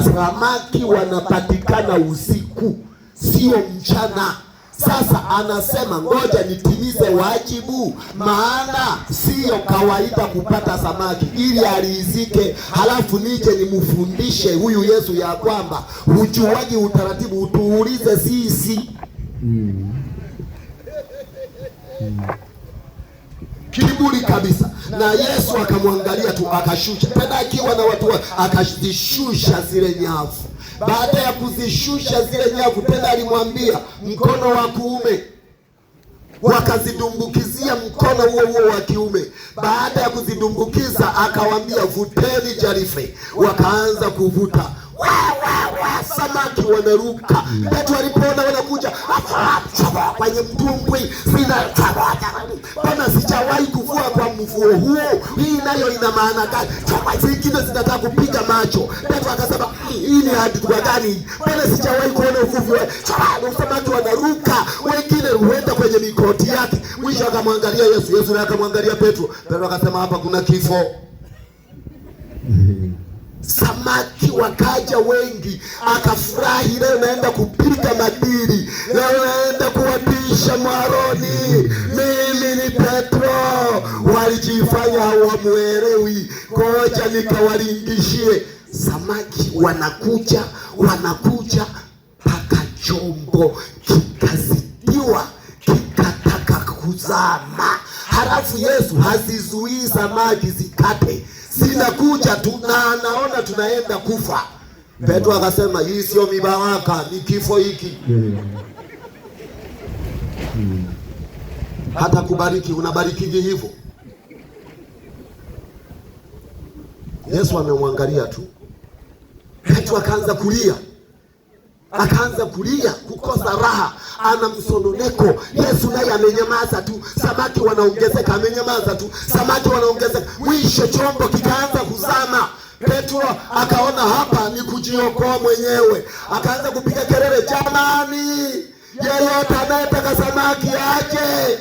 Samaki wanapatikana usiku, sio mchana. Sasa anasema ngoja nitimize wajibu, maana sio kawaida kupata samaki ili alizike, halafu nije nimufundishe huyu Yesu ya kwamba hujuaji utaratibu, utuulize sisi. Kiburi kabisa. Na Yesu akamwangalia tu akashusha, tena akiwa na watu akazishusha zile nyavu. Baada ya kuzishusha zile nyavu, tena alimwambia mkono wa kuume, wakazidumbukizia mkono huo huo wa kiume. Baada ya kuzidumbukiza akawambia vuteni jarife, wakaanza kuvuta. Samaki wanaruka. Petro alipoona wanakuja kwenye mtumbwi, bwana sijawahi kuvua kwa mvuo huo, hii nayo ina maana gani? Zingine zinataka kupiga macho. Petro akasema hii ni hadithi gani? Bwana sijawahi kuona uvuvi wa samaki wanaruka, wengine huenda kwenye mikoti yake. Mwisho akamwangalia Yesu, Yesu naye akamwangalia Petro. Petro akasema hapa kuna kifo. Samaki wakaja wengi, akafurahi. Leo naenda kupiga madili, leo naenda kuwapisha mwaroni, mimi ni Petro. Walijifanya hawamuelewi, koja nikawalingishie. Samaki wanakuja mpaka chombo kikazidiwa, kikataka kuzama. Halafu Yesu hazizuii samaki zikate, zinakuja tu na anaona tunaenda kufa. Petro akasema hii sio mibaraka, ni kifo hiki. Hata kubariki unabarikiji hivyo? Yesu amemwangalia tu. Petro akaanza kulia, kukosa raha, ana msononeko. Yesu naye amenyamaza tu. Samaki wanaongezeka, amenyamaza tu. Samaki wanaongezeka, mwisho chombo kikaanza kuzama. Petro akaona hapa ni kujiokoa mwenyewe, akaanza kupiga kelele, jamani, yeyote anayetaka samaki aje.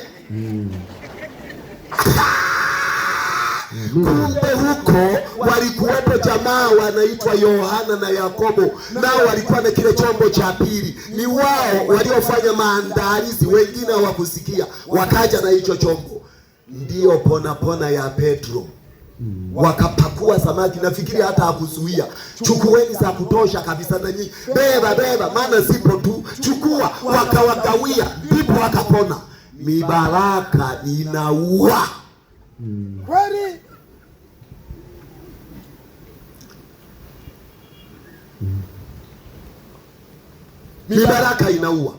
Kumbe huko walikuwepo jamaa wanaitwa Yohana na Yakobo, nao walikuwa na kile chombo cha pili. Ni wao waliofanya maandalizi, wengine hawakusikia, wakaja na hicho chombo. Ndio pona ya Petro. Wakapakua samaki, nafikiri hata hakuzuia. Chukueni za kutosha kabisa na nyinyi, beba, maana zipo tu, chukua. Wakawagawia, ndipo wakapona. Mibaraka inaua. Kweli? Mibaraka inaua.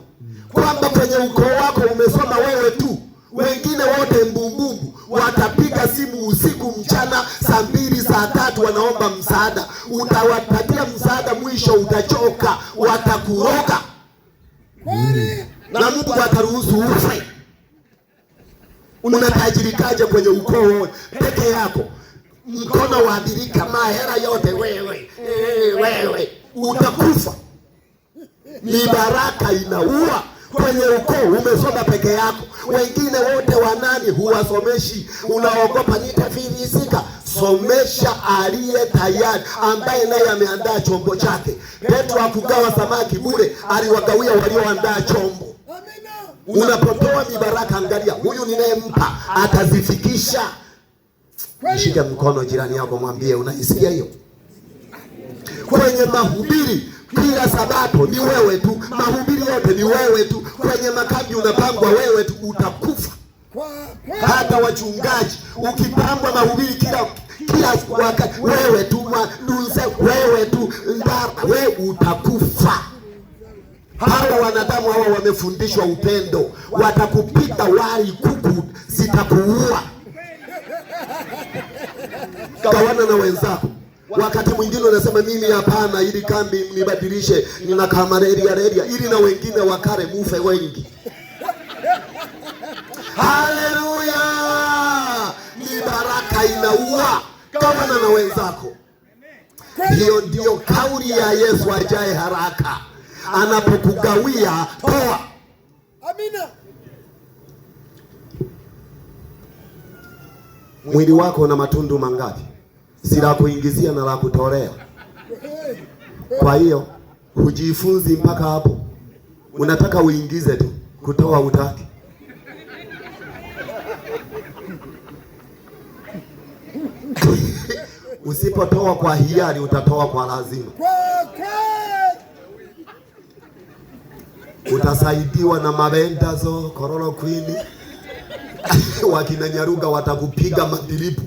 Kwamba kwenye ukoo wako umesoma wewe tu, wengine wote mbumbumbu, watapiga simu usiku mchana, saa 2 saa 3 wanaomba msaada. Utawapatia msaada, mwisho utachoka, watakuroga. Na Mungu ataruhusu ufe. Unatajirikaje kwenye ukoo peke yako? Mkono waadhirika, mahera yote wewe utakufa. Mibaraka inaua. Kwenye ukoo umesoma peke yako, wengine wote wanani huwasomeshi, unaogopa nitafilisika. Somesha aliye tayari, ambaye naye ameandaa chombo chake. Petro hakugawa samaki bure, aliwagawia walioandaa chombo. Unapotoa mibaraka, angalia huyu ninayempa atazifikisha. Shika mkono jirani yako, mwambie unaisikia hiyo? Kwenye mahubiri kila Sabato ni wewe tu, mahubiri yote ni wewe tu, kwenye makambi unapangwa wewe tu, utakufa. Hata wachungaji ukipangwa mahubiri kila wakati wewe tu, maduze wewe tu, ndara wewe, utakufa. Hawa wanadamu hawa wamefundishwa upendo, watakupita wali kuku zitakuua. Gawana na wenzako. Wakati mwingine unasema mimi hapana, ili kambi nibadilishe, nina kama redia ili na wengine wakare mufe wengi. Haleluya! Mibaraka inaua. Gawana na wenzako. Hiyo ndio kauli ya Yesu ajaye haraka. Anapokugawia, toa. Amina. Mwili wako una matundu mangapi? Si la kuingizia na la kutolea. Kwa hiyo hujifunzi mpaka hapo, unataka uingize tu, kutoa utaki. Usipotoa kwa hiari, utatoa kwa lazima. Utasaidiwa na mabendazo kororo kwini wakina Nyaruga watakupiga madilipu,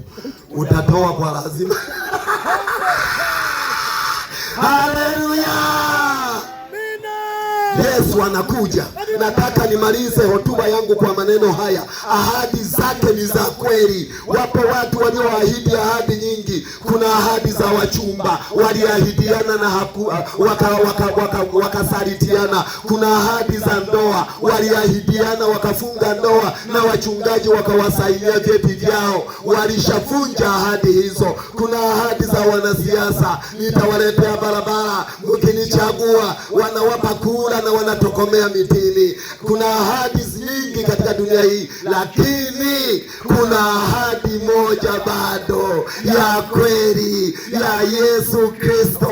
utatoa kwa lazima. Haleluya! Yesu anakuja. Nataka nimalize hotuba yangu kwa maneno haya: ahadi zake ni za kweli. Wapo watu walioahidi ahadi nyingi. Kuna ahadi za wachumba, waliahidiana na wakasalitiana. Kuna ahadi za ndoa, waliahidiana wakafunga ndoa na wachungaji wakawasainia vyeti vyao, walishavunja ahadi hizo. Kuna ahadi za wanasiasa, nitawaletea barabara mkinichagua, wanawapa kura na wanatokomea mitini. Kuna ahadi nyingi katika dunia hii, lakini kuna ahadi moja bado ya kweli ya Yesu Kristo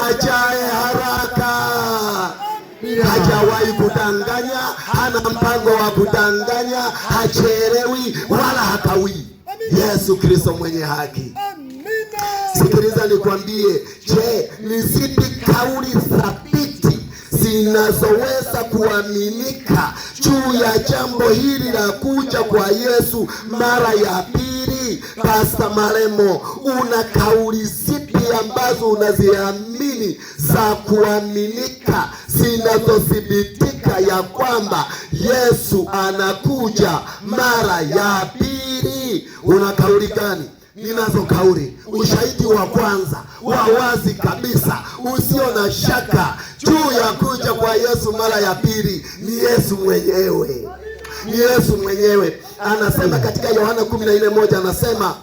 ajaye haraka. Hajawahi kudanganya, hana mpango wa kudanganya, hachelewi wala hakawi. Yesu Kristo mwenye haki. Sikiliza nikwambie, je, ni zipi kauli thabiti zinazoweza kuaminika juu ya jambo hili la kuja kwa Yesu mara ya pili? Pastor Maremo, una kauli zipi ambazo unaziamini za kuaminika zinazothibitika ya kwamba Yesu anakuja mara ya pili? Una kauli gani? Ninazo kauli. Ushahidi wa kwanza wa wazi kabisa usio na shaka juu ya kuja kwa Yesu mara ya pili ni Yesu mwenyewe. Ni Yesu mwenyewe. Anasema katika Yohana 14:1, anasema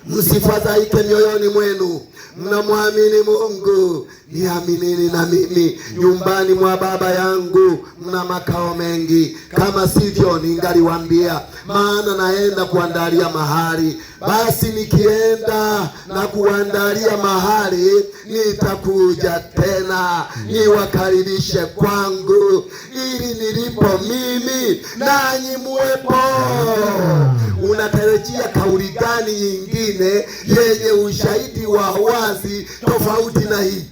msifadhaike mioyoni mwenu, mnamwamini Mungu, niaminini na mimi. Nyumbani mwa Baba yangu mna makao mengi, kama sivyo ningaliwaambia, maana naenda kuandalia mahali. Basi nikienda na kuandalia mahali, nitakuja tena niwakaribishe kwangu, ili nilipo mimi nanyi muwepo. Unatarajia kauli gani nyingine yenye ushahidi wa wazi tofauti na hii?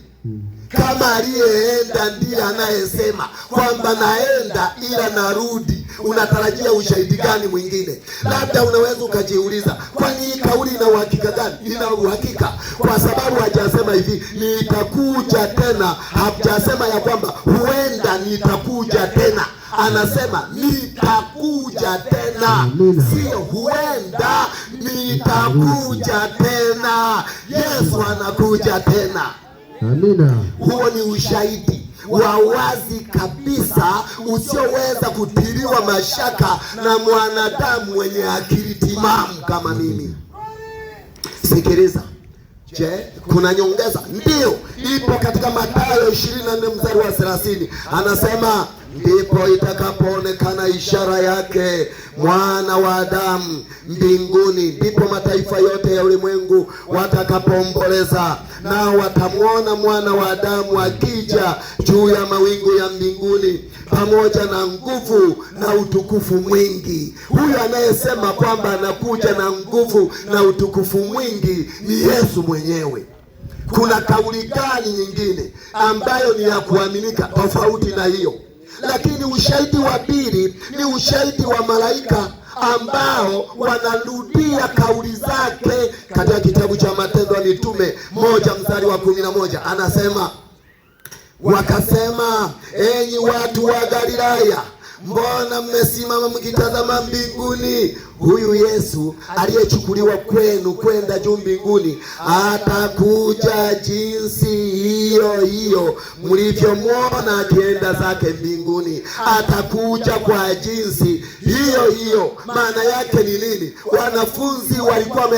Kama aliyeenda ndiye anayesema kwamba naenda ila narudi, unatarajia ushahidi gani mwingine? Labda unaweza ukajiuliza, kwani hii kauli ina uhakika gani? Ina uhakika kwa sababu hajasema hivi nitakuja tena. Hajasema ya kwamba huenda nitakuja tena, anasema nitakuja tena, sio huenda, nitakuja tena. Yesu anakuja tena. Amina. Huo ni ushahidi wa wazi kabisa usioweza kutiliwa mashaka na mwanadamu mwenye akili timamu kama mimi. Sikiliza. Je, kuna nyongeza? Ndio, ipo katika Mathayo 24:30. Anasema ndipo itakapoonekana ishara yake Mwana wa Adamu mbinguni, ndipo mataifa yote ya ulimwengu watakapoomboleza, nao watamwona Mwana wa Adamu akija juu ya mawingu ya mbinguni pamoja na nguvu na utukufu mwingi. Huyu anayesema kwamba anakuja na nguvu na utukufu mwingi ni Yesu mwenyewe. Kuna kauli gani nyingine ambayo ni ya kuaminika tofauti na hiyo? Lakini ushahidi wa pili ni ushahidi wa malaika ambao wanarudia kauli zake katika kitabu cha Matendo ya Mitume 1:11. Anasema, wakasema, enyi watu wa Galilaya, mbona mmesimama mkitazama mbinguni? Huyu Yesu aliyechukuliwa kwenu kwenda juu mbinguni atakuja jinsi hiyo hiyo mlivyomwona akienda zake mbinguni. Atakuja kwa jinsi hiyo hiyo. Maana yake ni nini? Wanafunzi walikuwa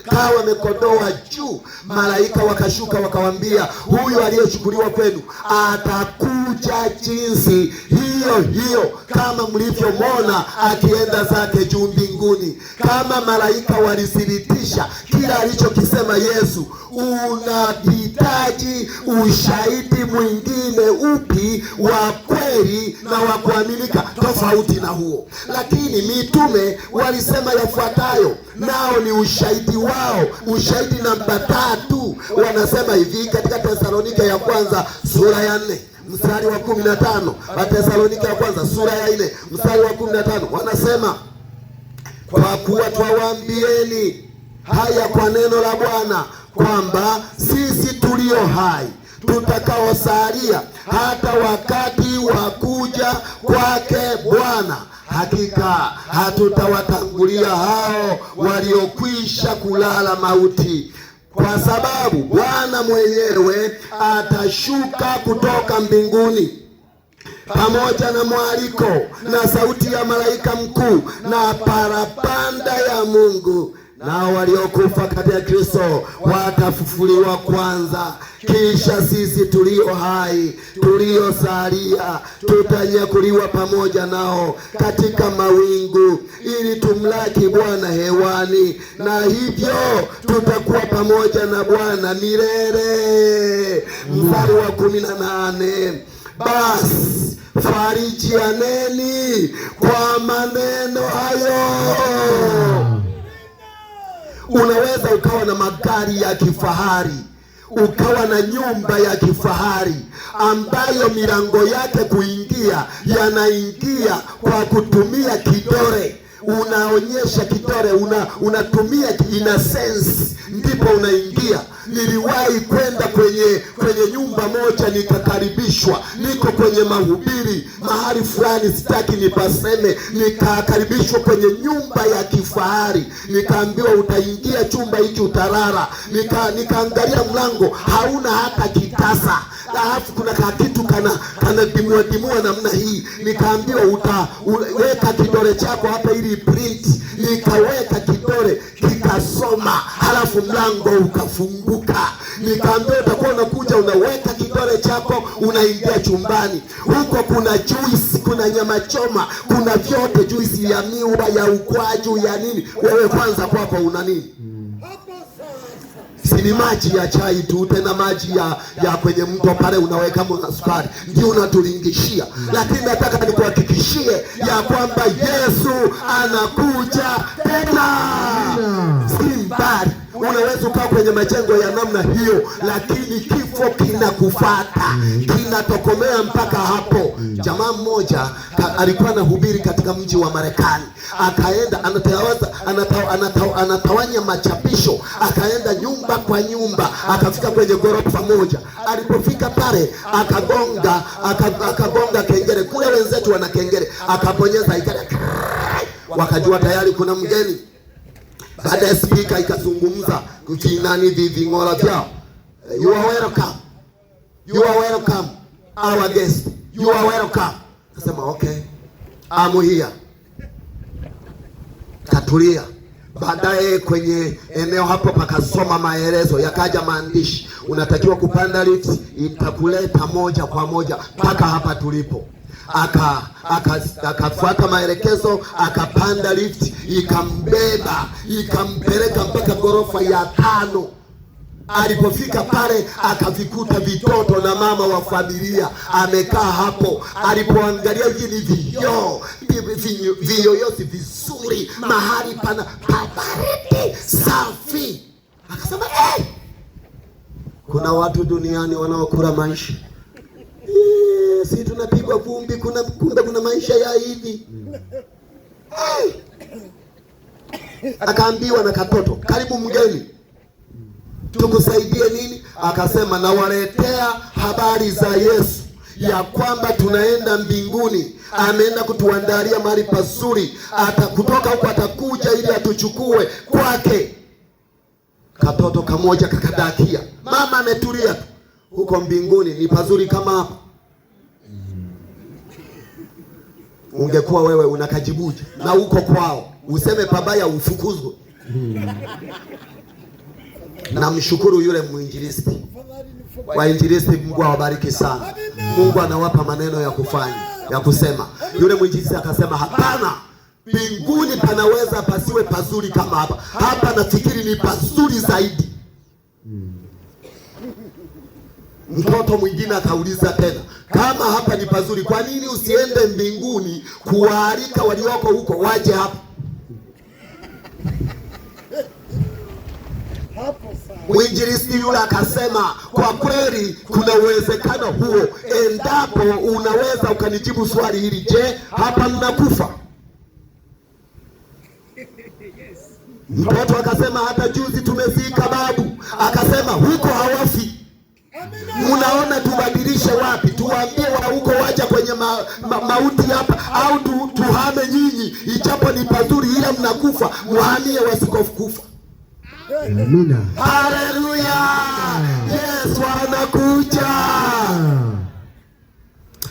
kaa wamekodoa juu. Malaika wakashuka wakawambia, huyu aliyechukuliwa kwenu atakuja jinsi hiyo hiyo kama mlivyomwona akienda zake juu mbinguni. Kama malaika walithibitisha kila alichokisema Yesu, unahitaji ushahidi mwingine upi wa kweli na wa kuaminika tofauti na huo? Lakini mitume walisema yafuatayo, nao ni ushahidi wao. Ushahidi namba 3, wanasema hivi katika Tesalonike ya kwanza sura ya 4 mstari wa 15. Wathesalonike ya kwanza sura ya 4 mstari wa 15 wanasema, kwa kuwa twawaambieni haya kwa neno la Bwana, kwamba sisi tulio hai tutakaosalia hata wakati wa kuja kwake Bwana, hakika hatutawatangulia hao waliokwisha kulala mauti. Kwa sababu Bwana mwenyewe atashuka kutoka mbinguni pamoja na mwaliko na sauti ya malaika mkuu na parapanda ya Mungu, nao waliokufa katika Kristo watafufuliwa kwanza. Kisha sisi tulio hai tuliosalia tutanyakuliwa pamoja nao katika mawingu, ili tumlaki Bwana hewani, na hivyo tutakuwa pamoja na Bwana milele. Mstari wa 18, basi farijianeni kwa maneno hayo. Unaweza ukawa na magari ya kifahari, ukawa na nyumba ya kifahari ambayo milango yake kuingia yanaingia kwa kutumia kidole. Unaonyesha kidole, unatumia ina sense, ndipo unaingia. Niliwahi kwenda kwenye nyumba moja, nikakaribishwa. Niko kwenye mahubiri mahali fulani, sitaki nipaseme. Nikakaribishwa kwenye nyumba ya kifahari, nikaambiwa utaingia chumba hiki utalala. Nikaangalia mlango hauna hata kitasa, alafu kuna kitu kana dimua namna hii. Nikaambiwa utaweka kidole chako hapa ili print. Nikaweka kidole kikasoma, halafu mlango ukafunguka. Nikaambiwa utakuwa unakuja unaweka kidole chako unaingia chumbani. Huko kuna juice, kuna nyama choma, kuna vyote, juice ya miwa, ya ukwaju, ya nini. Wewe kwanza kwako una nini? Si maji ya chai tu, tena maji ya kwenye mto pale unaweka mwa sukari, ndio unatulingishia. Lakini nataka nikuhakikishie ya kwamba Yesu anakuja tena, si mbali. Unaweza ukaa kwenye majengo ya namna hiyo, lakini kifo kinakufuata, kinatokomea mpaka hapo. Jamaa mmoja alikuwa anahubiri katika mji wa Marekani, akaenda anatawanya machapisho, akaenda nyumba kwa nyumba, akafika kwenye ghorofa moja. Alipofika pale akagonga kengele. Kule wenzetu wana kengele, akabonyeza wakajua tayari kuna mgeni. Baada ya speaker ikazungumza kufinani ving'ola vyao, you are welcome, you are welcome our guest, you are welcome. Nasema okay, I'm here. Katulia. Baadaye kwenye eneo hapo pakasoma maelezo, yakaja maandishi, unatakiwa kupanda lift, itakuleta moja kwa moja mpaka hapa tulipo. Akafuata maelekezo, akapanda lift, ikambeba, ikampeleka mpaka ghorofa ya 5. Alipofika pale akavikuta vitoto na mama wa familia amekaa hapo. Alipoangalia hivi viyoyozi vizuri, mahali pana baridi safi, akasema kuna watu duniani wanaokula maisha. Si tunapigwa vumbi, kumbe kuna maisha ya hivi. Akaambiwa na katoto, karibu mgeni, tukusaidie nini? Akasema, nawaletea habari za Yesu, ya kwamba tunaenda mbinguni. Ameenda kutuandalia mahali pazuri, kutoka huko atakuja ili atuchukue kwake. Katoto kamoja kakadakia, mama ametulia tu. Huko mbinguni ni pazuri kama hapa? Ungekuwa wewe unakajibuje? Na huko kwao useme pabaya ufukuzwe. Namshukuru yule mwinjilisti. Wainjilisti Mungu awabariki sana. Mungu anawapa maneno ya kufanya, ya kusema. Yule mwinjilisti akasema hapana, mbinguni panaweza pasiwe pazuri kama hapa. Hapa nafikiri ni pazuri zaidi. Mtoto mwingine akauliza tena, kama hapa ni pazuri, kwa nini usiende mbinguni kuwaalika walioko huko waje hapa? Mwinjilisti yule akasema, kwa kweli kuna uwezekano huo, endapo unaweza ukanijibu swali hili, je, hapa mnakufa? Mtoto akasema, hata juzi tumefika babu. Akasema, huko hawafi. Unaona tubadilishe wapi? Tuambie wa huko waja kwenye mauti hapa, au tuhame nyinyi, ijapo ni pazuri ila mnakufa, muhamie wasikokufa. Amina. Haleluya. Yesu anakuja.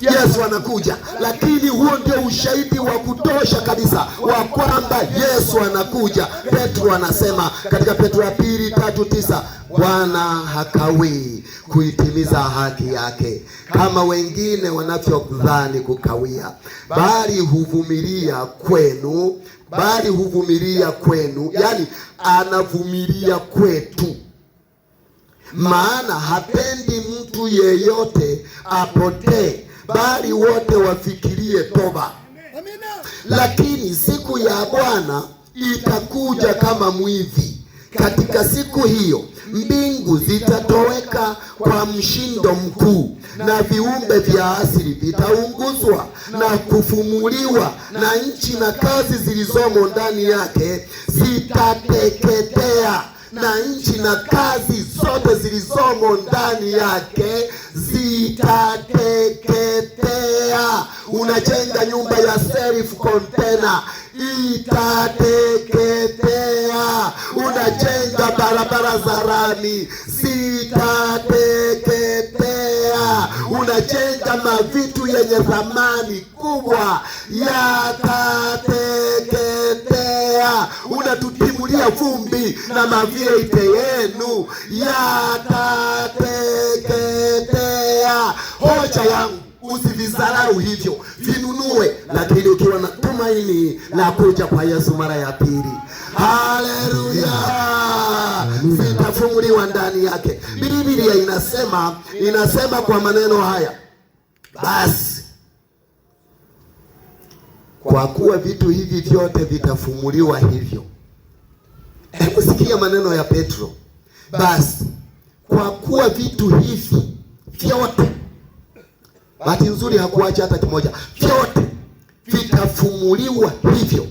Yesu anakuja. Lakini huo ndio ushahidi wa kutosha kabisa wa kwamba Yesu anakuja. Petro anasema katika Petro ya pili 3:9, Bwana hakawii kuitimiza haki yake kama wengine wanavyodhani kukawia, bali huvumilia kwenu, yani anavumilia kwetu, maana hapendi mtu yeyote apotee, bali wote wafikirie toba. Lakini siku ya Bwana itakuja kama mwivi. Katika siku hiyo mbingu zitatoweka kwa mshindo mkuu, na viumbe vya asili vitaunguzwa na kufumuliwa, na nchi na kazi zilizomo ndani yake zitateketea. Na nchi na kazi zote zilizomo ndani yake zitateketea. Unajenga nyumba ya self container, itateketea. Unajenga barabara za rami, zitateketea. Unajenga mavitu yenye thamani kubwa, yatateketea. Unatutimulia vumbi na maviete yenu, yatateketea. Hoja yangu, usividharau hivyo, vinunue, lakini ukiwa na tumaini la kuja kwa Yesu mara ya pili. Haleluya. Zitafumuliwa ndani yake. Biblia inasema kwa maneno haya, basi kwa kuwa vitu hivi vyote vitafumuliwa hivyo. Hebu sikia maneno ya Petro. Basi kwa kuwa vitu hivi vyote, bahati nzuri hakuacha hata kimoja, vyote vitafumuliwa hivyo,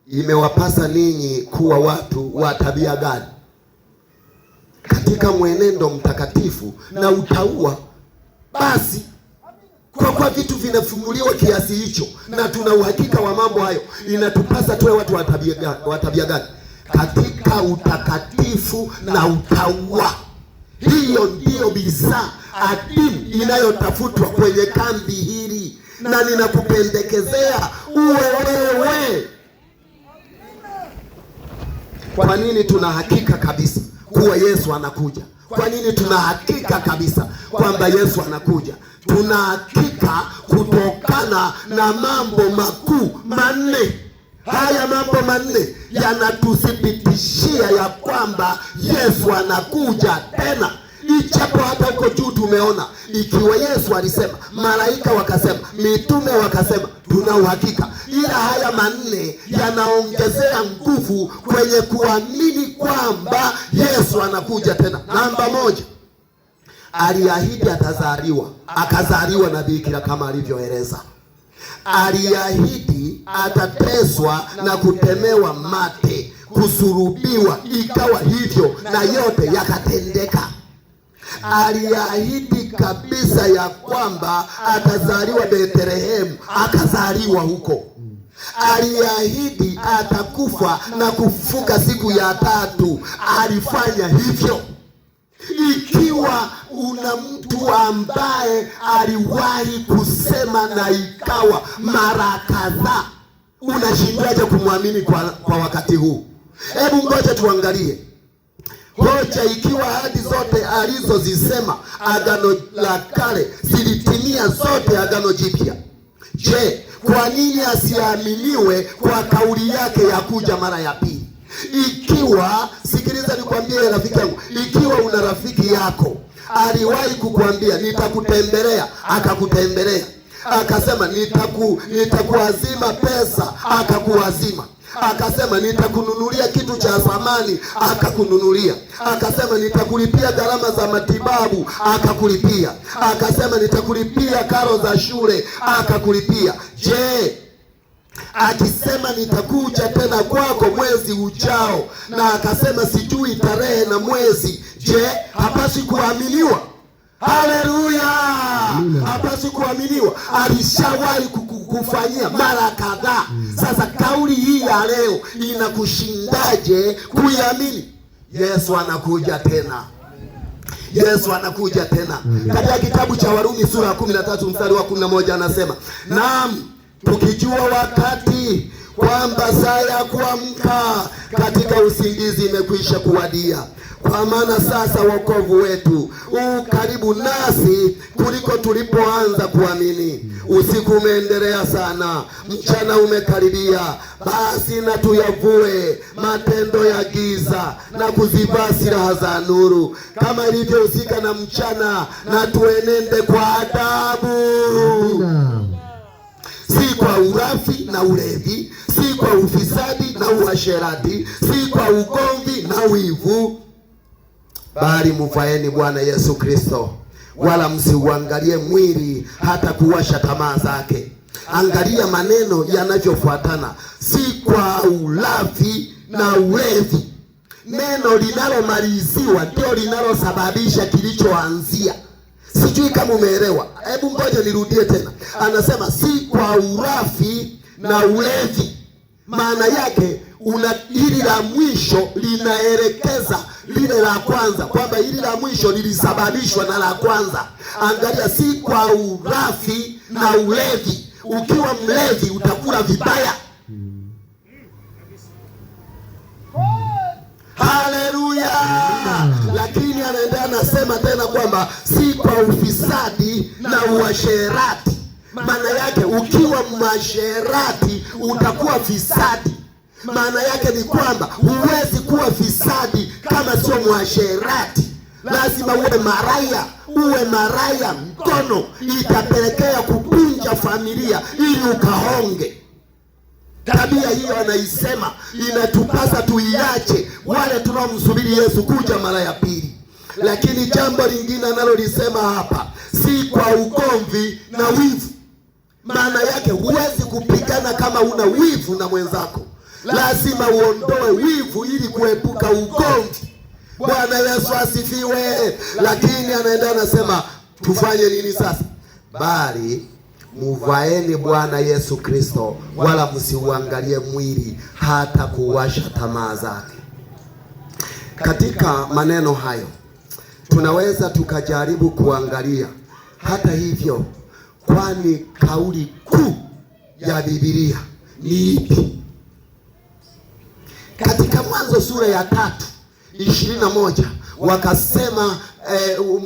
imewapasa ninyi kuwa watu wa tabia gani? Katika mwenendo mtakatifu na utauwa. Basi kwa kuwa vitu vinafumuliwa kiasi hicho, na tuna uhakika wa mambo hayo, inatupasa tuwe watu wa tabia gani? Katika utakatifu na utauwa. Hiyo ndiyo bidhaa adimu inayotafutwa kwenye kambi hili, na ninakupendekezea uwe wewe. Kwa nini tuna hakika kabisa kuwa Yesu anakuja? Kwa nini tuna hakika kabisa kwamba Yesu anakuja? Tuna hakika kutokana na mambo makuu manne. Haya mambo manne yanatuthibitishia ya kwamba Yesu anakuja tena. Ichapo hata huko juu tumeona, ikiwa Yesu alisema, malaika wakasema, mitume wakasema, tuna uhakika. Ila haya manne yanaongezea nguvu kwenye kuamini kwamba Yesu anakuja tena. Namba moja, aliahidi atazaliwa, akazaliwa na bikira kama alivyoeleza. Aliahidi atateswa na kutemewa mate, kusurubiwa, ikawa hivyo na yote yakatendeka. Aliahidi kabisa ya kwamba atazaliwa Bethlehemu, akazaliwa huko. Aliahidi atakufa na kufufuka siku ya tatu, alifanya hivyo. Ikiwa una mtu ambaye aliwahi kusema na ikawa mara kadhaa, unashindwaje kumwamini kwa wakati huu? Hebu ngoja tuangalie hoja ikiwa ahadi zote alizozisema Agano la Kale zilitimia zote Agano Jipya, je, kwa nini asiaminiwe kwa kauli yake ya kuja mara ya pili? Ikiwa, sikiliza nikwambie rafiki yangu, ikiwa una rafiki yako aliwahi kukuambia nitakutembelea, akakutembelea, akasema nitakuazima pesa, akakuazima, akasema nitakununulia kitu cha thamani, akakununulia, akasema nitakulipia gharama za matibabu, akakulipia, akasema nitakulipia karo za shule, akakulipia, je, akisema nitakuja tena kwako mwezi ujao, na akasema sijui tarehe na mwezi, je, hapaswi kuaminiwa? Haleluya! Hapaswi kuaminiwa. Alishawahi kukufanyia mara kadhaa. Sasa kauli hii ya leo inakushindaje kuiamini? Yesu anakuja tena. Yesu anakuja tena. Katika kitabu cha Warumi sura ya 13 mstari wa 11 anasema, naam, tukijua wakati kwamba saa ya kuamka katika usingizi imekwisha kuwadia, kwa maana sasa wokovu wetu karibu nasi kuliko tulipoanza kuamini. Usiku umeendelea sana, mchana umekaribia. Basi na tuyavue matendo ya giza na kuzivaa silaha za nuru, kama ilivyo usiku na mchana, na tuenende kwa adabu, si kwa urafi na ulevi, si kwa ufisadi na uasherati, si kwa ugomvi na wivu, bali mvaeni Bwana Yesu Kristo, wala msiuangalie mwili hata kuwasha tamaa zake. Angalia maneno yanavyofuatana, si kwa ulafi na ulevi. Neno linalomaliziwa ndio linalosababisha kilichoanzia. Sijui kama umeelewa. Hebu ngoja nirudie tena. Anasema si kwa urafi na ulevi. Maana yake hili la mwisho linaelekeza lile la kwanza, kwamba hili la mwisho lilisababishwa na la kwanza. Angalia, si kwa urafi na ulevi. Ukiwa mlevi utakula vibaya. Haleluya! Lakini anaendelea anasema tena kwamba si kwa ufisadi na uasherati. Maana yake ukiwa mwasherati utakuwa fisadi. Maana yake ni kwamba huwezi kuwa fisadi kama sio mwasherati. Lazima uwe maraya mkono, itapelekea kupunja familia ili ukahonge. Tabia hiyo anaisema inatupasa tuiache, wale tunaomsubiri Yesu kuja mara ya pili. Lakini jambo lingine analolisema hapa, si kwa ugomvi na wivu. Maana yake huwezi kupigana kama una wivu na mwenzako. Lazima uondoe wivu ili kuepuka ugomvi. Bwana Yesu asifiwe. Lakini anaenda anasema tufanye nini sasa? Bali muvaeni Bwana Yesu Kristo, wala msiuangalie mwili hata kuwasha tamaa zake. Katika maneno hayo tunaweza tukajaribu kuangalia, hata hivyo, kwani kauli kuu ya Biblia ni ipi? Katika Mwanzo sura ya 3:21 wakasema,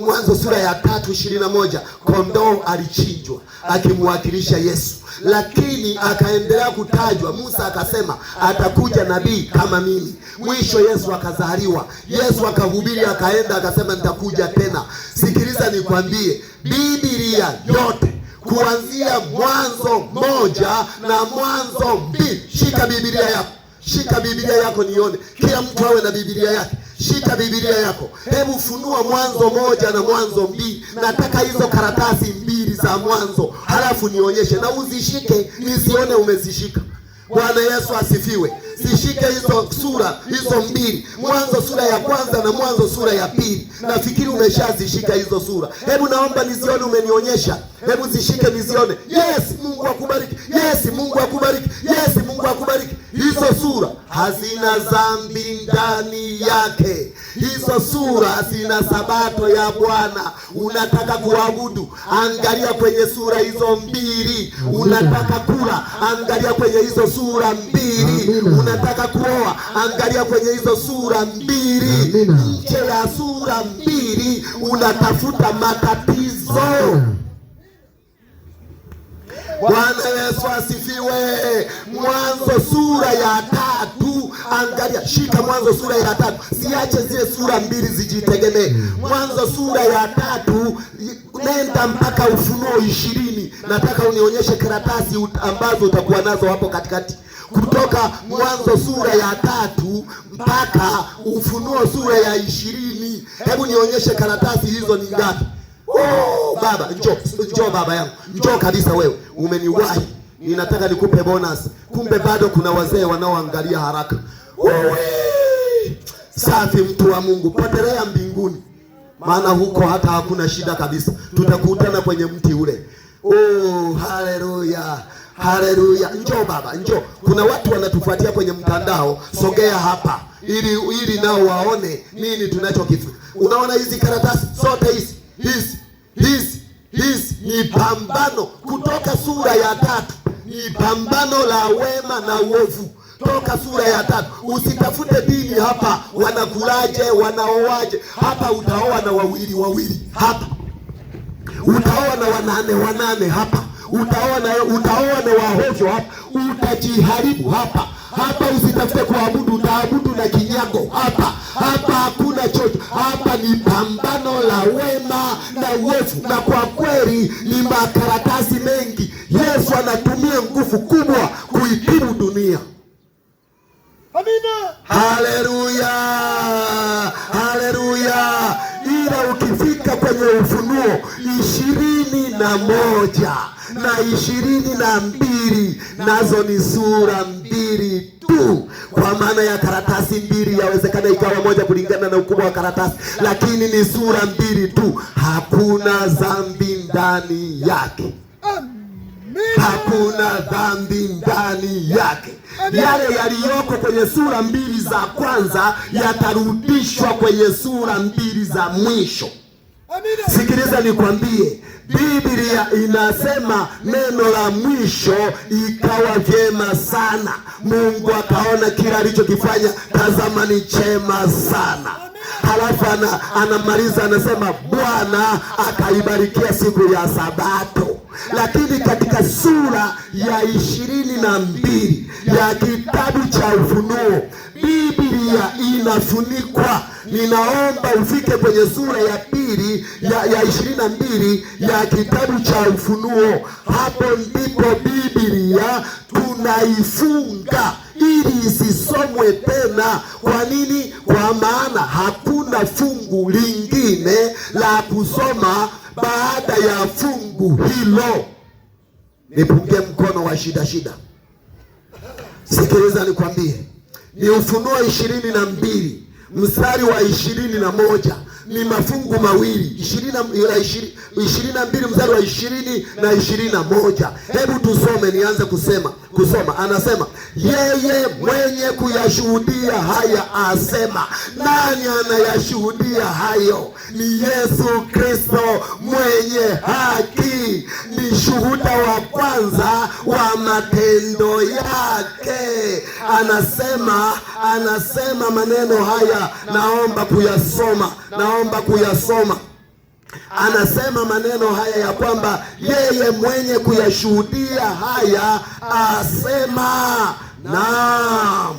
Mwanzo sura ya 3:21 kondoo alichinjwa akimwakilisha Yesu. Lakini akaendelea kutajwa, Musa akasema atakuja nabii kama mimi. Mwisho Yesu akazaliwa, Yesu akahubiri, akaenda akasema nitakuja tena. Sikiliza nikwambie, Biblia yote kuanzia Mwanzo 1 na Mwanzo 2, shika Biblia yako. Shika Biblia yako nione. Kila mtu awe na Biblia yake. Shika Biblia yako. Hebu funua Mwanzo 1 na Mwanzo 2. Nataka hizo karatasi mbili za Mwanzo, halafu nionyeshe na uzishike nisione umezishika. Bwana Yesu asifiwe. Zishike hizo sura hizo mbili, Mwanzo sura ya 1 na Mwanzo sura ya 2. Nafikiri umeshazishika hizo sura. Hebu naomba nizione umenionyesha. Hebu zishike nizione. Yes, Mungu akubariki. Yes, Mungu akubariki. Yes, Mungu akubariki. Hizo sura hazina dhambi ndani yake. Hizo sura zina sabato ya Bwana. Unataka kuabudu, angalia kwenye sura hizo mbili. Unataka kula, angalia kwenye hizo sura mbili. Unataka kuoa, angalia kwenye hizo sura mbili. Nje ya sura mbili unatafuta matatizo. Bwana Yesu asifiwe. Mwanzo sura ya 3, angalia, shika Mwanzo sura ya 3, siache zile sura mbili zijitegemee. Mwanzo sura ya 3, nenda mpaka Ufunuo 20. Nataka unionyeshe karatasi ambazo utakuwa nazo hapo katikati. Kutoka Mwanzo sura ya 3 mpaka Ufunuo sura ya 20. Hebu nionyeshe karatasi hizo ni ngapi? Oh, baba, njoo baba yangu. Njoo kabisa wewe. Umeniwahi. Ninataka nikupe bonus. Kumbe bado kuna wazee wanaoangalia haraka. Safi mtu wa Mungu. Potelea mbinguni. Maana huko hata hakuna shida kabisa. Tutakutana kwenye mti ule. Oh, haleluya. Haleluya. Njoo baba, njoo. Kuna watu wanatufuatia kwenye mtandao. Sogea hapa ili nao waone nini tunachokifanya. Unaona hizi karatasi zote hizi ni pambano. Kutoka sura ya 3 ni pambano la wema na uovu. Toka sura ya 3. Usitafute dini hapa, wanakulaje, wanaoaje. Hapa utaoa na wawili hapa. Utaoa na wanane hapa. Utaoa na wahovyo hapa. Utajiharibu hapa. Hapa usitafute kuabudu, utaabudu na kinyago hapa. Hapa hakuna chochote. Hapa ni pambano la wema na uovu. Na kwa kweli ni makaratasi mengi. Yesu anatumia nguvu kubwa kuitibu dunia. Amina. Haleluya. Haleluya. Ila ukifika kwenye Ufunuo 21 na 22, nazo ni sura mbili tu. Kwa maana ya karatasi mbili, yawezekana ikawa moja kulingana na ukubwa wa karatasi, lakini ni sura mbili tu. Hakuna dhambi ndani yake. Hakuna dhambi ndani yake. Yale yaliyoko kwenye sura mbili za kwanza yatarudishwa kwenye sura mbili za mwisho. Sikiliza nikwambie, Biblia inasema neno la mwisho ikawa vyema sana. Mungu akaona kila alichokifanya, tazama ni chema sana. Halafu anamaliza anasema Bwana akaibarikia siku ya Sabato. Lakini katika sura ya 22 ya kitabu cha Ufunuo, Biblia inafunikwa. Ninaomba ufike kwenye sura ya 2 ya 22 ya kitabu cha Ufunuo. Hapo ndipo Biblia tunaifunga ili isisomwe tena. Kwa nini? Kwa maana hakuna fungu lingine la kusoma baada ya fungu hilo. Nipungie mkono wa shida. Sikiliza nikwambie, ni Ufunuo 22 mstari wa 21. Ni mafungu mawili, 22 mstari wa 20 na 21. Hebu tusome, nianze kusoma. Anasema, yeye mwenye kuyashuhudia haya asema. Nani anayashuhudia hayo? Ni Yesu Kristo mwenye haki. Ni shuhuda wa kwanza wa matendo yake. Anasema maneno haya, naomba kuyasoma. Anasema maneno haya ya kwamba yeye mwenye kuyashuhudia haya asema, naam,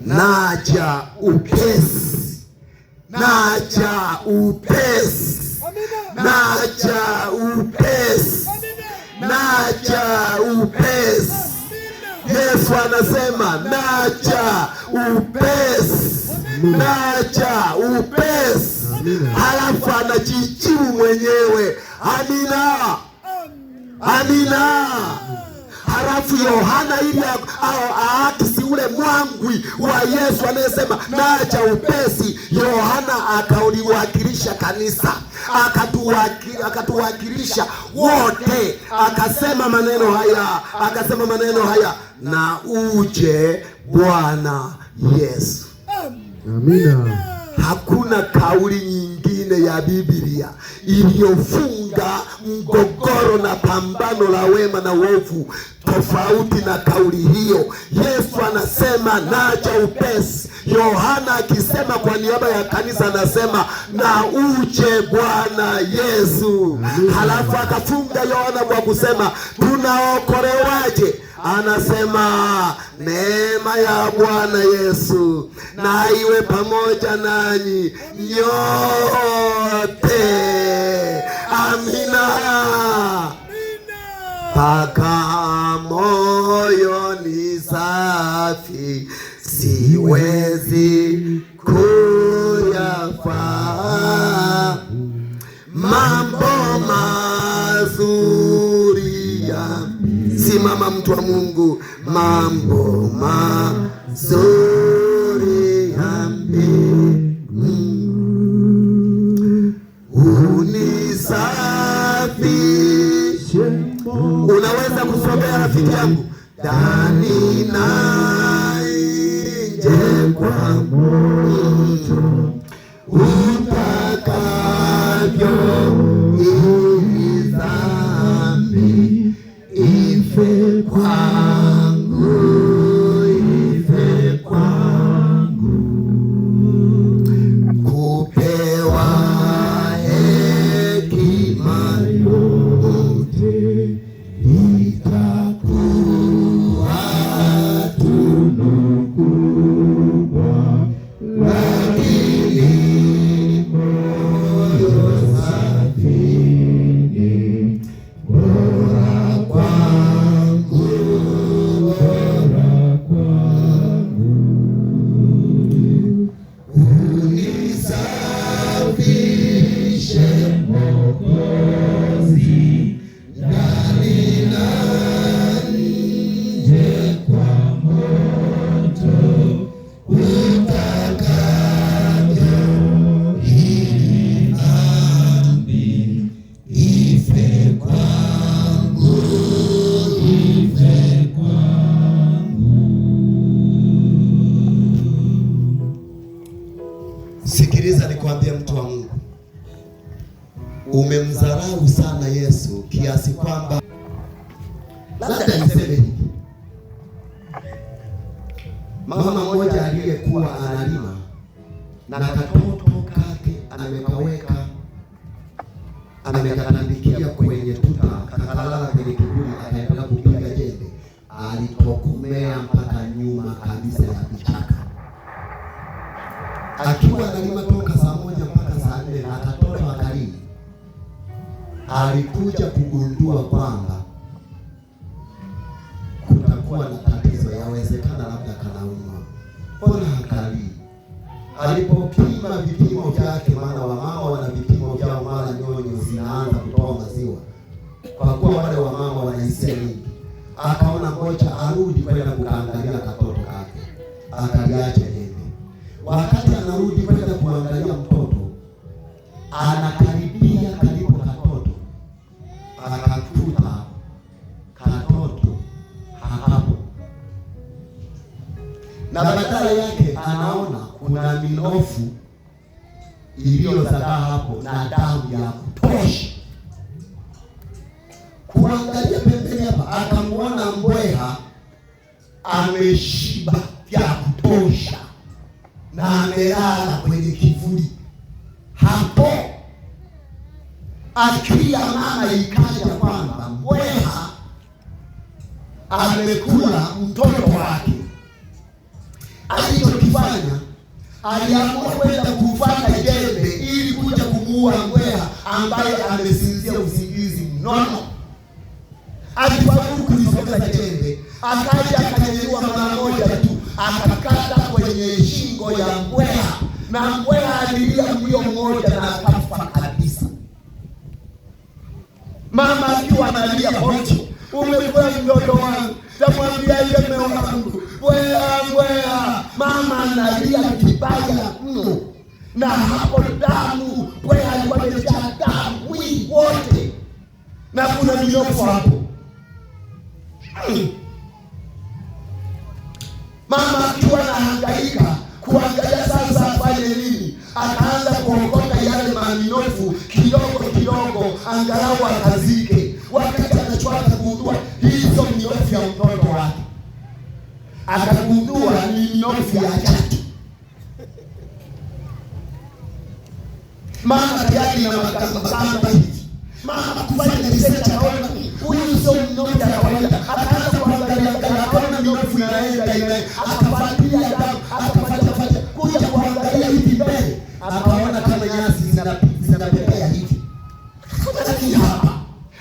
naja upesi. Yesu anasema naja upesi. Halafu anajijibu mwenyewe, amina. Halafu Yohana ili aakisi ule mwangwi wa Yesu anayesema naja upesi, Yohana akauliwakilisha kanisa, akatuwakilisha wote. Akasema maneno haya, na uje Bwana Yesu. Amina. Hakuna kauli nyingine ya Biblia iliyofunga mgogoro na pambano la wema na uovu tofauti na kauli hiyo. Yesu anasema naja upesi. Yohana akisema kwa niaba ya kanisa anasema na uje Bwana Yesu. Halafu akafunga Yohana kwa kusema tunaokolewaje? Anasema neema ya Bwana Yesu na iwe pamoja nanyi nyote. Amina. Paka moyo ni safi, siwezi kuyafaa mambo mazuri ya simama mtu wa Mungu, mambo mazuri ya unisafishe. Unaweza kusomea rafiki yangu, ndani na nje kwa moto utakavyo, ili dhambi ife kwangu, ife kwangu, kupewa hekima yote itakuwa tunu kubwa, lakini moyo safi ni bora kwangu, bora kwangu. Unisafishe Mwokozi, ndani na nje kwa moto utakavyo, ili dhambi ife kwangu, ife kwangu. Sikiliza nikwambie, mtu wa Mungu, umemdharau sana Yesu kiasi kwamba, labda niseme hivi, mama mmoja aliyekuwa analima na katoto kake amekatandikia kwenye tuta, kakalala kwenye kivuli, akaendelea kupiga jembe, alitokomea mpaka nyuma kabisa ya kichaka. Akiwa analima toka saa 1 mpaka saa 4 na katoto akalini, alikuja kugundua kwamba kutakuwa na tatizo, yawezekana labda kanaumwa. Mbona hakalii? Alipopima vipimo vyake, maana wamama wana vipimo vyao, mara nyonyo zinaanza kutoa maziwa, kwa kuwa wale wamama wana hisia nyingi, akaona ngoja arudi kwenda kuangalia katoto kake, akaliacha jembe. Wakati anarudi kwenda kuangalia mtoto, anakaribia karibu katoto, akakuta katoto hapo, na badala yake anaona kuna minofu iliyozagaa hapo na damu ya kutosha. Kuangalia pembeni hapa, akamwona mbweha ameshiba vya kutosha na amelala kwenye kivuli hapo. Akili ya mama ikaja kwamba mbweha amekula mtoto wake. Alichokifanya, aliamua kwenda kufanya jembe ili kuja kumuua mbweha ambaye amesinzia usingizi mnono. Alifaulu kulisogeza jembe, akaja akanyanyua mara moja tu, akakata kwenye shingo ya mbweha, na mbweha alilia mlio mmoja na akafa kabisa. Mama akiwa analia, hocho, umekuwa mtoto wangu, tamwambiaje mume wangu? Mbweha, mbweha. Mama analia kibaya mno, na hapo damu, mbweha alikuwa amejaa damu mwili wote, na kuna minofu hapo. Mama akiwa anahangaika kuangalia sasa angalau akazike. Wakati anachukua akagundua hizo minofu ya mtoto wake, akagundua ni minofu ya chatu. Mama tayari na makamba hivi. Mama kufanya research akaona huyu sio minofu ya kawaida. Akaanza kuangalia akaona minofu inaenda akafuatilia damu akafuata kuja kuangalia hivi mbele. Akaona kama nyasi zinapepea hivi. Lakini hapa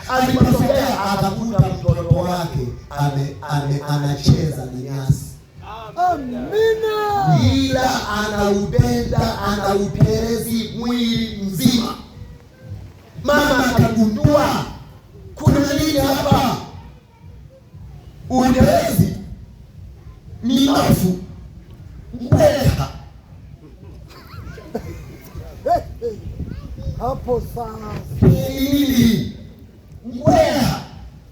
aliposogea akakuta mtoto wake anacheza na nyasi. Amina. Ila anauterezi mwili mzima. Mama akagundua kuna nini hapa? Uterezi, minofu, mbweha. Hapo sasa. Hili mbweha,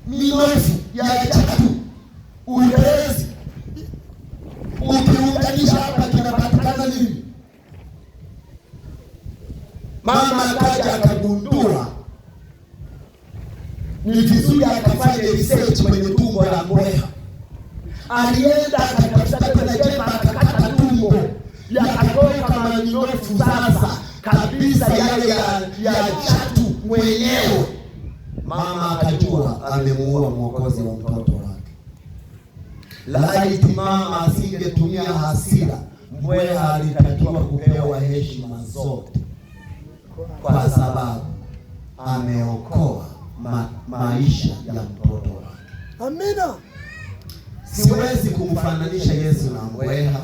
minofu ya chatu, uterezi. Ukiunganisha hapa kinapatikana nini? Mama akaja akagundua ni vizuri akafanya research kwenye tumbo la mbweha. Alienda akatafuta tena jembe akakata tumbo, yakatoka maminofu sasa kabisa yale ya chatu mwenyewe. Mama akajua amemuua mwokozi wa mtoto wake. Laiti mama asingetumia hasira, mbweha alitakiwa kupewa heshima zote, kwa sababu ameokoa maisha ya mtoto wake. Amina. Siwezi kumfananisha Yesu na mbweha,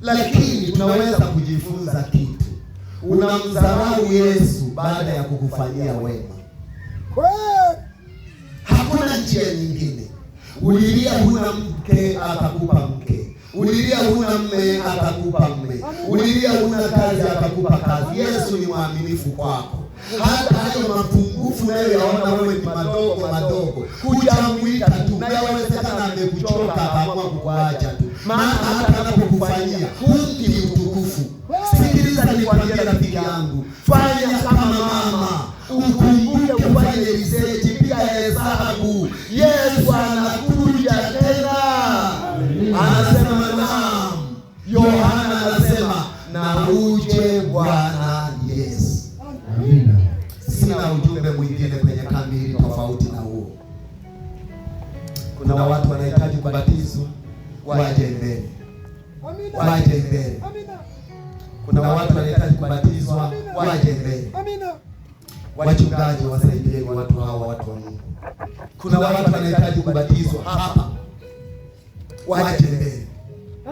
lakini tunaweza kujifunza kitu. Unamdharau Yesu baada ya kukufanyia wema. Hakuna njia nyingine. Ulilia huna mke akakupa mke. Ulilia huna mme akakupa mme. Ulilia huna kazi akakupa kazi. Yesu ni mwaminifu kwako. Hata hayo mapungufu nayo yaona wewe ni madogo, hujamuita tu, na yawezekana amekuchoka akaamua kukuacha tu. Maana hata anapokufanyia humpi utukufu. Sikiliza nikwambie rafiki yangu, fanya kama mama, ukumbuke ufanye research, piga hesabu. Yesu anakuja tena. Anasema naam. Yohana anasema na uje Bwana Yesu. Amina. Sina ujumbe mwingine kwenye kambi hili tofauti na huo. Kuna watu wanahitaji kubatizwa, waje mbele. Amina. Waje mbele. Amina. Kuna watu wanahitaji kubatizwa, waje mbele. Amina. Wachungaji wasaidie watu hawa, watu wa Mungu. Kuna watu wanahitaji kubatizwa hapa, waje mbele.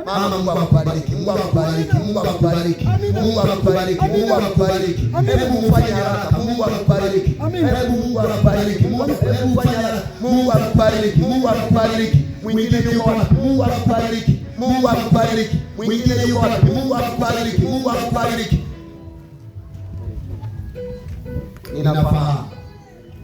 Mama, Mungu akubariki, Mungu akubariki, Mungu akubariki, Mungu akubariki, Mungu akubariki. Hebu mfanye haraka, Mungu akubariki. Hebu Mungu akubariki, hebu mfanye haraka, Mungu akubariki, Mungu akubariki. Mwingine yuko wapi? Mungu akubariki, Mungu akubariki. Mwingine yuko wapi? Mungu akubariki, Mungu akubariki. Ninafahamu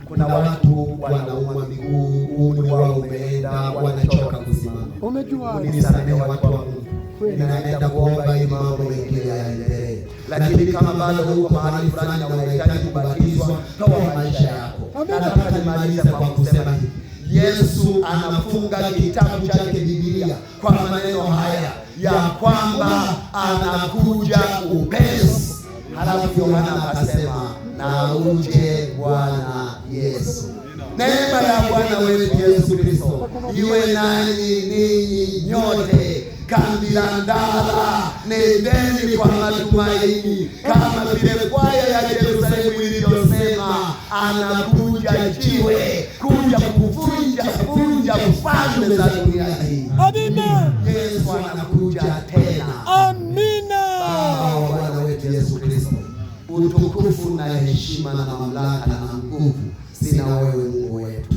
kuna watu wanaumwa miguu, umri wao umeenda, wanachoka kusimama. Umejua. Nisamehe watu wa Mungu. Ninaenda kuomba ili mambo mengine yaendelee. Lakini kama bado uko mahali fulani na unahitaji kubatizwa, toa maisha yako. Nataka nimalize kwa kusema hivi. Yesu anafunga kitabu chake Biblia kwa maneno haya ya kwamba anakuja upesi. Halafu Yohana akasema na uje Bwana Yesu. Neema ya Bwana wetu Yesu Kristo iwe nanyi ninyi nyote. Kambi la Ndala, nendeni kwa matumaini, kama vile kwaya ya Yerusalemu ilivyosema, anakuja jiwe kuja kuvunja falme za dunia hii. Amina. Yesu anakuja tena. Amina. Bwana wetu Yesu Kristo, utukufu na heshima na mamlaka na nguvu sina wewe Mungu wetu.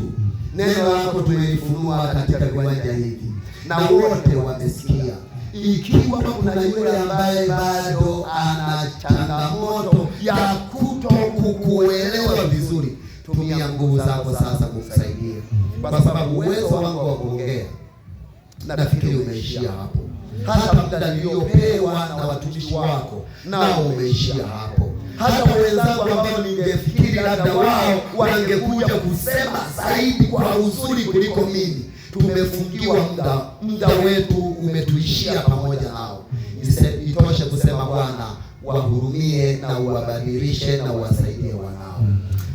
Neno lako tumelifunua katika viwanja hivi na wote wamesikia. Ikiwa kuna yule ambaye bado ana changamoto ya kuto kukuelewa vizuri, tumia nguvu zako sasa kumsaidia, kwa sababu uwezo wangu wa kuongea nafikiri umeishia hapo. Hata muda niliopewa na watumishi wako nao umeishia hapo. hata wenzangu ambao ningefikiri labda wao wangekuja kusema zaidi kwa uzuri kuliko mimi. Tumefungiwa muda wetu umetuishia pamoja nao. Itoshe kusema Bwana, wahurumie na uwabadilishe na uwasaidie wanao.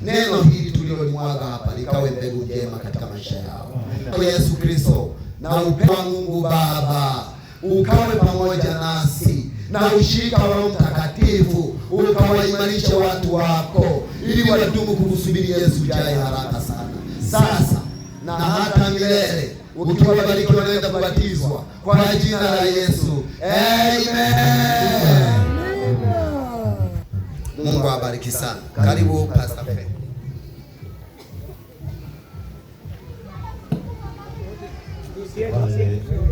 Neno hili tulilolimwaga hapa likawe mbegu njema katika maisha yao. Kwa Yesu Kristo, na upendo wa Mungu Baba ukawe pamoja nasi, na ushirika wa Roho Mtakatifu ukawaimarisha watu wako, ili wadumu kukusubiri Yesu jaye haraka sana, sasa na hata milele, ukiwabariki wanaenda kubatizwa kwa jina la Yesu. Amen. Mungu awabariki sana. Karibu Pastor Fe. Yes.